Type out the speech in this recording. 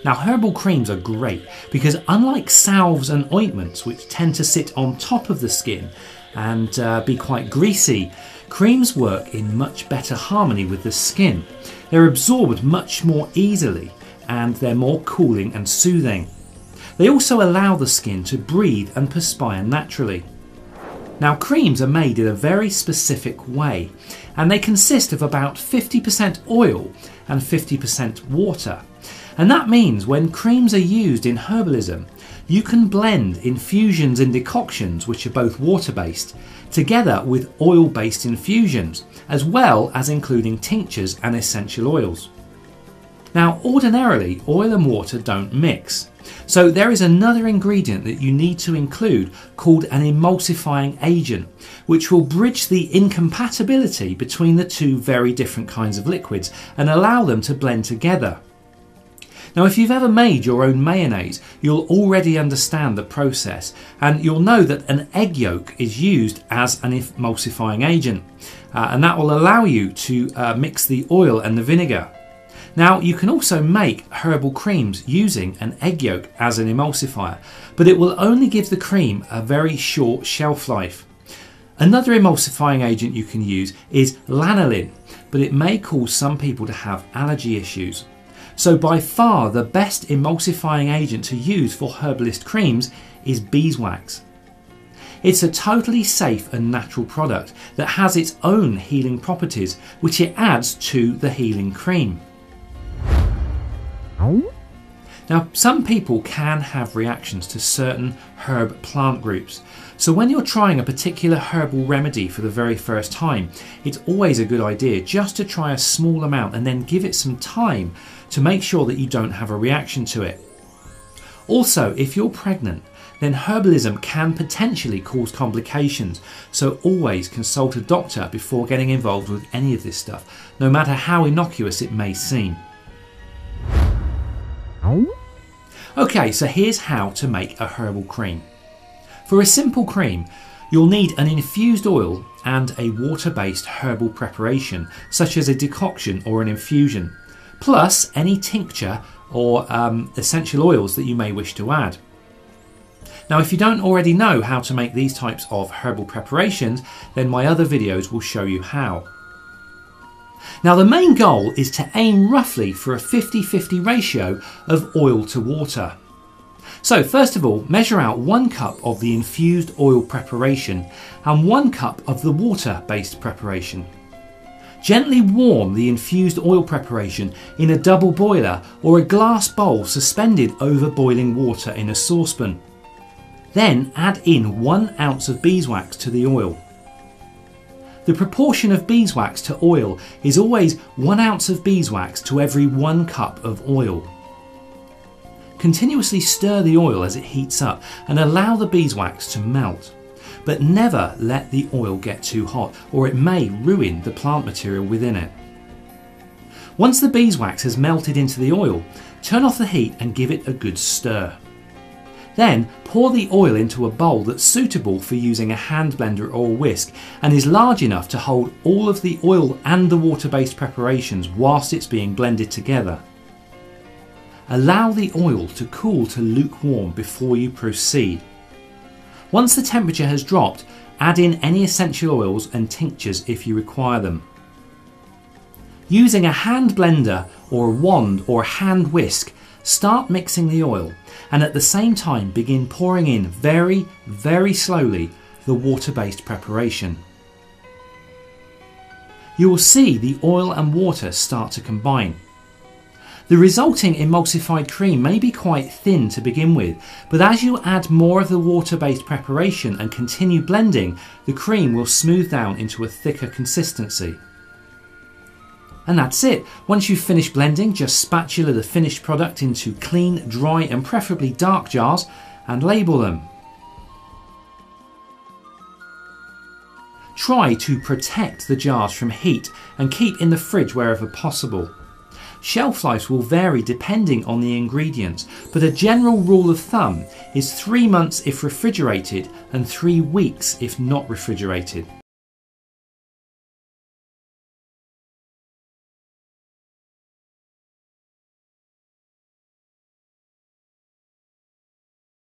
Now, herbal creams are great because unlike salves and ointments, which tend to sit on top of the skin and be quite greasy, creams work in much better harmony with the skin. They're absorbed much more easily and they're more cooling and soothing. They also allow the skin to breathe and perspire naturally. Now, creams are made in a very specific way and they consist of about 50% oil and 50% water. And that means when creams are used in herbalism, you can blend infusions and decoctions, which are both water-based, together with oil-based infusions, as well as including tinctures and essential oils. Now, ordinarily, oil and water don't mix. So there is another ingredient that you need to include called an emulsifying agent, which will bridge the incompatibility between the two very different kinds of liquids and allow them to blend together. Now, if you've ever made your own mayonnaise, you'll already understand the process and you'll know that an egg yolk is used as an emulsifying agent and that will allow you to mix the oil and the vinegar. Now, you can also make herbal creams using an egg yolk as an emulsifier, but it will only give the cream a very short shelf life. Another emulsifying agent you can use is lanolin, but it may cause some people to have allergy issues. So by far the best emulsifying agent to use for herbalist creams is beeswax. It's a totally safe and natural product that has its own healing properties, which it adds to the healing cream. Now, some people can have reactions to certain herb plant groups. So when you're trying a particular herbal remedy for the very first time, it's always a good idea just to try a small amount and then give it some time to make sure that you don't have a reaction to it. Also, if you're pregnant, then herbalism can potentially cause complications, so always consult a doctor before getting involved with any of this stuff, no matter how innocuous it may seem. Okay, so here's how to make a herbal cream. For a simple cream, you'll need an infused oil and a water-based herbal preparation, such as a decoction or an infusion, plus any tincture or essential oils that you may wish to add. Now, if you don't already know how to make these types of herbal preparations, then my other videos will show you how. Now, the main goal is to aim roughly for a 50-50 ratio of oil to water. So first of all, measure out 1 cup of the infused oil preparation and 1 cup of the water-based preparation. Gently warm the infused oil preparation in a double boiler or a glass bowl suspended over boiling water in a saucepan. Then add in 1 ounce of beeswax to the oil. The proportion of beeswax to oil is always 1 ounce of beeswax to every 1 cup of oil. Continuously stir the oil as it heats up and allow the beeswax to melt. But never let the oil get too hot or it may ruin the plant material within it. Once the beeswax has melted into the oil, turn off the heat and give it a good stir. Then pour the oil into a bowl that's suitable for using a hand blender or whisk and is large enough to hold all of the oil and the water-based preparations whilst it's being blended together. Allow the oil to cool to lukewarm before you proceed. Once the temperature has dropped, add in any essential oils and tinctures if you require them. Using a hand blender or a wand or a hand whisk, start mixing the oil and at the same time begin pouring in very, very slowly the water-based preparation. You will see the oil and water start to combine. The resulting emulsified cream may be quite thin to begin with, but as you add more of the water-based preparation and continue blending, the cream will smooth down into a thicker consistency. And that's it. Once you've finished blending, just spatula the finished product into clean, dry and preferably dark jars and label them. Try to protect the jars from heat and keep in the fridge wherever possible. Shelf life will vary depending on the ingredients, but a general rule of thumb is 3 months if refrigerated and 3 weeks if not refrigerated.